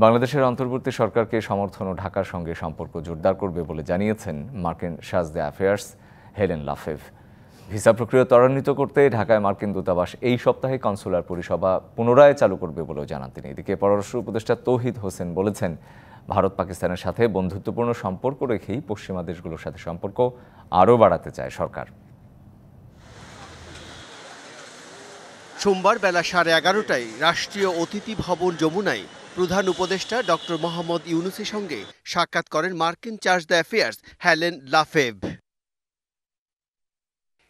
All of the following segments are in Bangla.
বাংলাদেশের অন্তর্বর্তী সরকারকে সমর্থন ও ঢাকার সঙ্গে সম্পর্ক জোরদার করবে বলে জানিয়েছেন মার্কিন শাজদে অ্যাফেয়ার্স হেলেন লাফেভ। ভিসা প্রক্রিয়া ত্বরান্বিত করতে ঢাকায় মার্কিন দূতাবাস এই সপ্তাহে কনসুলার পরিষেবা পুনরায় চালু করবে বলেও জানান তিনি। এদিকে পররাষ্ট্র উপদেষ্টা তৌহিদ হোসেন বলেছেন, ভারত পাকিস্তানের সাথে বন্ধুত্বপূর্ণ সম্পর্ক রেখেই পশ্চিমা দেশগুলোর সাথে সম্পর্ক আরও বাড়াতে চায় সরকার। সোমবার বেলা 11:30টায় রাষ্ট্রীয় অতিথি ভবন যমুনায় প্রধান উপদেষ্টা ডক্টর মোহাম্মদ ইউনূসের সঙ্গে সাক্ষাৎ করেন মার্কিন চার্জ দ্য অ্যাফেয়ার্স হেলেন লাফেভ।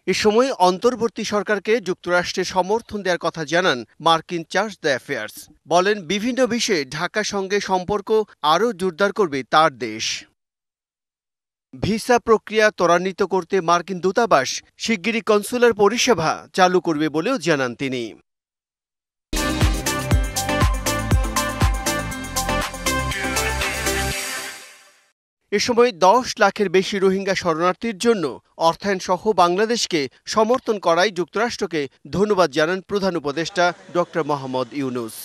এ সময় অন্তর্বর্তী সরকারকে যুক্তরাষ্ট্রের সমর্থন দেওয়ার কথা জানান মার্কিন চার্জ দ্য অ্যাফেয়ার্স। বলেন, বিভিন্ন বিষয়ে ঢাকার সঙ্গে সম্পর্ক আরও জোরদার করবে তার দেশ। ভিসা প্রক্রিয়া ত্বরান্বিত করতে মার্কিন দূতাবাস শিগগিরই কনসুলার পরিষেবা চালু করবে বলেও জানান তিনি। এ সময় 10 লাখের বেশি রোহিঙ্গা শরণার্থীর জন্য অর্থায়ন সহ বাংলাদেশকে সমর্থন করায় যুক্তরাষ্ট্রকে ধন্যবাদ জানান প্রধান উপদেষ্টা ডক্টর মোহাম্মদ ইউনূস।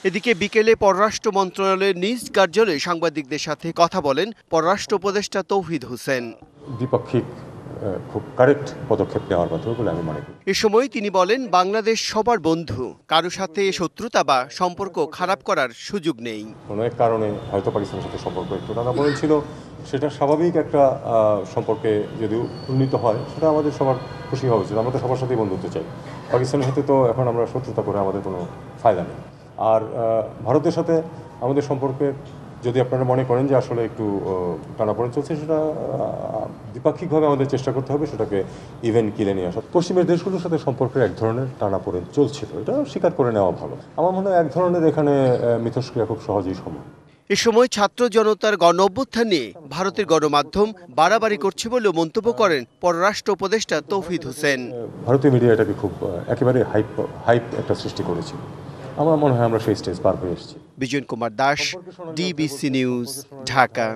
এদিকে বিকেলে পররাষ্ট্র মন্ত্রণালয়ের নিজ কার্যালয়ে সাংবাদিকদের সাথে কথা বলেন পররাষ্ট্র উপদেষ্টা তৌহিদ হোসেন। দ্বিপাক্ষিক খুব কারেক্ট পদক্ষেপ নেওয়ার কথা বলে আমি মনে করি। এ সময় তিনি বলেন, বাংলাদেশ সবার বন্ধু, কারো সাথে শত্রুতা বা সম্পর্ক খারাপ করার সুযোগ নেই। কোনো এক কারণে হয়তো পাকিস্তানের সাথে সম্পর্ক একটু টানাপোড়েন ছিল, সেটা স্বাভাবিক একটা সম্পর্কে যদি উন্নীত হয় সেটা আমাদের সবার খুশি হওয়া উচিত। আমরা তো সবার সাথেই বন্ধুত্ব চাই। পাকিস্তানের সাথে তো এখন আমরা শত্রুতা করে আমাদের কোনো ফায়দা নেই। আর ভারতের সাথে আমাদের সম্পর্কে যদি আপনারা মনে করেন যে আসলে একটু টানাপোড়েন চলছে, সেটা দ্বিপাক্ষিকভাবে আমাদের চেষ্টা করতে হবে সেটাকে ইভেন কিলে নিয়ে আসা। পশ্চিমের দেশগুলোর সাথে সম্পর্কের এক ধরনের টানাপোড়েন চলছিল, এটা স্বীকার করে নেওয়া ভালো। আমার মনে হয় এক ধরনের এখানে মিথস্ক্রিয়া খুব সহজেই সম্ভব। এ সময় ছাত্র জনতার গণ অভ্যুত্থান নিয়ে ভারতের গণমাধ্যম বাড়াবাড়ি করছে বলেও মন্তব্য করেন পররাষ্ট্র উপদেষ্টা তৌহিদ হোসেন। ভারতীয় মিডিয়া এটাকে খুব একেবারে হাইপ একটা সৃষ্টি করেছিল। আমার মনে হয় আমরা সেই স্টেজ পার হয়ে এসেছি। Bijan Kumar Das, DBC news, Dhaka.